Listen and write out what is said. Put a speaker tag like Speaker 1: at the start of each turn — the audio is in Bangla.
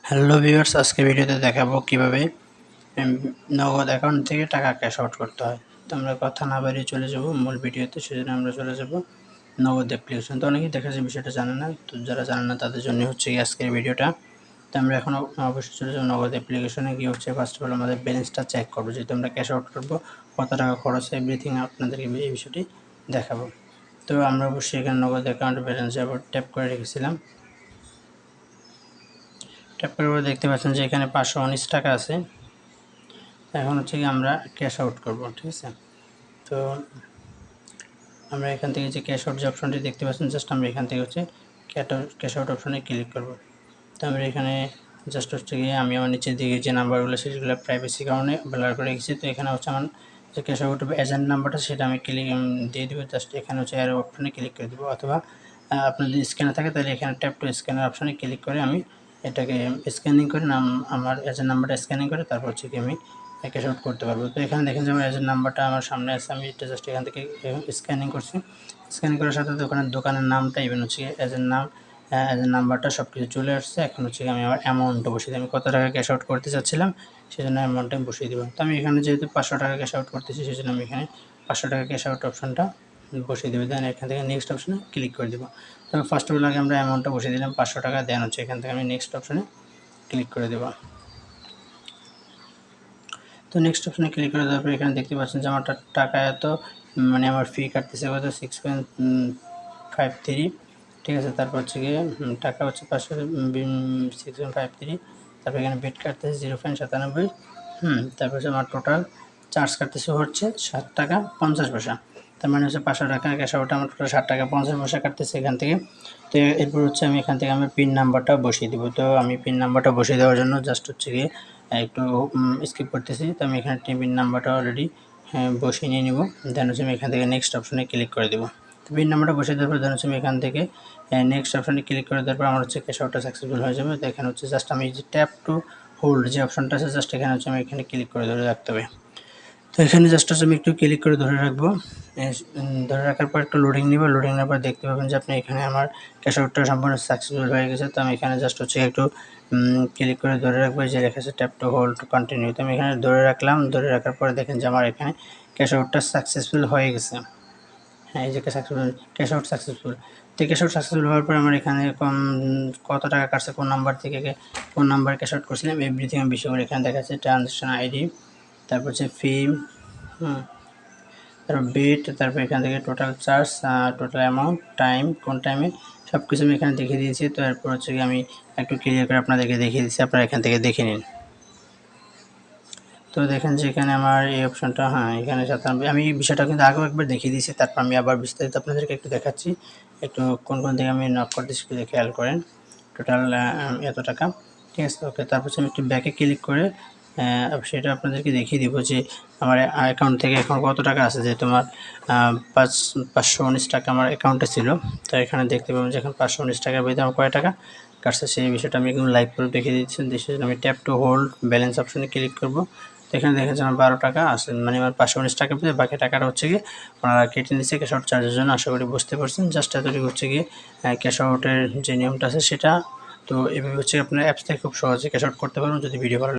Speaker 1: হ্যালো ভিউয়ার্স, আজকে ভিডিওতে দেখাবো কিভাবে নগদ অ্যাকাউন্ট থেকে টাকা ক্যাশ আউট করতে হয়। তো আমরা কথা না বাড়িয়ে চলে যাব মূল ভিডিওতে। সেজন্য আমরা চলে যাব নগদ অ্যাপ্লিকেশন। তো অনেকেই দেখা যায় বিষয়টা জানে না, তো যারা জানে না তাদের জন্য হচ্ছে আজকের ভিডিওটা। তো আমরা এখন অবশ্যই চলে যাবো নগদ অ্যাপ্লিকেশনে গিয়ে হচ্ছে ফার্স্ট অফ অল আমাদের ব্যালেন্সটা চেক করবো, যেহেতু আমরা ক্যাশ আউট করবো, কত টাকা খরচ হয় এভরিথিং আপনাদেরকে এই বিষয়টি দেখাবো। তো আমরা অবশ্যই এখানে নগদ অ্যাকাউন্ট ব্যালেন্স আবার ট্যাপ করে রেখেছিলাম। ট্যাপ করার পরে দেখতে পাচ্ছেন যে এখানে 519 টাকা আছে। এখন হচ্ছে কি আমরা ক্যাশ আউট করব, ঠিক আছে। তো আমরা এখান থেকে যে ক্যাশ আউট যে অপশনটি দেখতে পাচ্ছেন, জাস্ট আমরা এখান থেকে হচ্ছে ক্যাশ আউট অপশনে ক্লিক করব। তো আমরা এখানে জাস্ট হচ্ছে গিয়ে আমি আমার নিচের দিকে যে নাম্বারগুলো সেগুলো প্রাইভেসি কারণে ব্লার করে রেখেছি। তো এখানে হচ্ছে আমার যে ক্যাশ আউট এজেন্ট নাম্বারটা সেটা আমি দিয়ে দেবো। জাস্ট এখানে হচ্ছে অ্যারো অপশনে ক্লিক করে দেবো, অথবা আপনার যদি স্ক্যানার থাকে তাহলে এখানে ট্যাপ টু স্ক্যানার অপশনে ক্লিক করে আমি এটাকে স্ক্যানিং করে আমার এজেন্ট নাম্বারটা স্ক্যানিং করে তারপর হচ্ছে কি আমি ক্যাশ আউট করতে পারবো। তো এখানে দেখেন যে আমার এজেন্ট নাম্বারটা আমার সামনে আছে, আমি এটা জাস্ট এখান থেকে স্ক্যানিং করছি। স্ক্যানিং করার সাথে দোকানের নামটা ইভেন হচ্ছে এজেন্ট নাম, এজেন্ট নাম্বারটা সব কিছু চলে আসছে। এখন হচ্ছে আমি আমার অ্যামাউন্টটা বসিয়ে দিই, আমি কত টাকা ক্যাশ আউট করতে চাচ্ছিলাম সেজন্য অ্যামাউন্টটা আমি বসিয়ে দেবো। তো আমি এখানে যেহেতু 500 টাকা ক্যাশ আউট করতেছি সেজন্য আমি এখানে 500 টাকা ক্যাশ আউট অপশনটা বসিয়ে দেবো। দেন এখান থেকে নেক্সট অপশনে ক্লিক করে দেবো। তো ফার্স্ট অফ অল আগে আমরা অ্যামাউন্টটা বসিয়ে দিলাম 500 টাকা। দেন হচ্ছে এখান থেকে আমি নেক্সট অপশনে ক্লিক করে দেবো। তো নেক্সট অপশনে ক্লিক করে দেওয়ার পর এখানে দেখতে পাচ্ছেন যে আমার টাকা এত মানে আমার ফি কাটতেছে কত 6.53, ঠিক আছে। তারপর হচ্ছে গিয়ে টাকা হচ্ছে 6.53, তারপর এখানে বেড কাটতেছে 0.97, তারপর হচ্ছে আমার টোটাল চার্জ কাটতেছে হচ্ছে 7 টাকা 50 পয়সা। তার মানে হচ্ছে 500 টাকা ক্যাশ আউট আমার টোটাল 7 টাকা 50 পয়সা কাটতেছে এখান থেকে। তো এরপর হচ্ছে আমি এখান থেকে আমার পিন নাম্বারটা বসিয়ে দেবো। তো আমি পিন নাম্বারটা বসিয়ে দেওয়ার জন্য জাস্ট হচ্ছে গিয়ে একটু স্কিপ করতেছি। তো আমি এখানে পিন নাম্বারটা অলরেডি বসিয়ে নিয়ে নিব। দেন হচ্ছে আমি এখান থেকে নেক্সট অপশনে ক্লিক করে দেবো। তো পিন নাম্বারটা বসিয়ে দেওয়ার পর দেন হচ্ছে আমি এখান থেকে নেক্সট অপশনে ক্লিক করে দেওয়ার পর আমার হচ্ছে ক্যাশ আউটটা সাকসেসফুল হয়ে যাবে। তো এখানে হচ্ছে জাস্ট আমি যে ট্যাপ টু হোল্ড যে অপশনটা আছে জাস্ট এখানে হচ্ছে আমি এখানে ক্লিক করে ধরে রাখতে হবে। তো এখানে জাস্ট হচ্ছে আমি একটু ক্লিক করে ধরে রাখবো। ধরে রাখার পর একটু লোডিং নিব। লোডিং নেওয়ার পর দেখতে পাবেন যে আপনি এখানে আমার ক্যাশ আউটটা সম্পূর্ণ সাকসেসফুল হয়ে গেছে। তো আমি এখানে জাস্ট হচ্ছে একটু ক্লিক করে ধরে রাখবো, যে লেখা আছে tap to hold to continue. তো আমি এখানে ধরে রাখলাম। ধরে রাখার পরে দেখেন যে আমার এখানে ক্যাশ আউটটা সাকসেসফুল হয়ে গেছে। হ্যাঁ, এই যে ক্যাশ আউট সাকসেসফুল। তো ক্যাশ আউট সাকসেসফুল হওয়ার পর আমার এখানে কত টাকা কাটছে, কোন নাম্বার থেকে কোন নাম্বার ক্যাশ আউট করছিলাম এভরিথিং আমি বিষয় করে এখানে দেখা যাচ্ছে ট্রানজ্যাকশন আইডি, তারপর হচ্ছে ফি, তারপর বেট, তারপর এখান থেকে total charge, total amount, time, কোন টাইমে, সব কিছু আমি এখানে দেখিয়ে দিয়েছি। তো এরপর হচ্ছে আমি একটু ক্লিয়ার করে আপনাদেরকে দেখিয়ে দিচ্ছি, আপনারা এখান থেকে দেখে নিন। তো দেখেন যে এখানে আমার এই অপশনটা, এখানে আমি এই বিষয়টা কিন্তু আগেও একবার দেখিয়ে দিয়েছি, তারপর আমি আবার বিস্তারিত আপনাদেরকে একটু দেখাচ্ছি। একটু কোন দিকে আমি নক করতেছি খেয়াল করেন। টোটাল এত টাকা, ঠিক আছে, ওকে। তারপর আমি একটু ব্যাকে ক্লিক করে সেটা আপনাদেরকে দেখিয়ে দিব যে আমার অ্যাকাউন্ট থেকে এখন কত টাকা আছে। যে তোমার 519 টাকা আমার অ্যাকাউন্টে ছিল। তো এখানে দেখতে পাবেন যে এখন 519 টাকার ভিতরে আমার কয় টাকা কাটছে সেই বিষয়টা আমি একদম লাইভ করে দেখিয়ে দিচ্ছি। আমি ট্যাপ টু হোল্ড ব্যালেন্স অপশনে ক্লিক করব। তো এখানে দেখেন যে আমার 12 টাকা আছে, মানে আমার 519 টাকার ভিতরে বাকি টাকাটা হচ্ছে গিয়ে ওনারা কেটে নিচ্ছে ক্যাশ আউট চার্জের জন্য। আশা করি বুঝতে পারছেন। জাস্ট এতটুকু হচ্ছে গিয়ে ক্যাশ আউটের যে নিয়মটা আছে সেটা। তো এভাবে হচ্ছে আপনার অ্যাপস থেকে খুব সহজে ক্যাশ আউট করতে পারবেন। যদি ভিডিও ভালো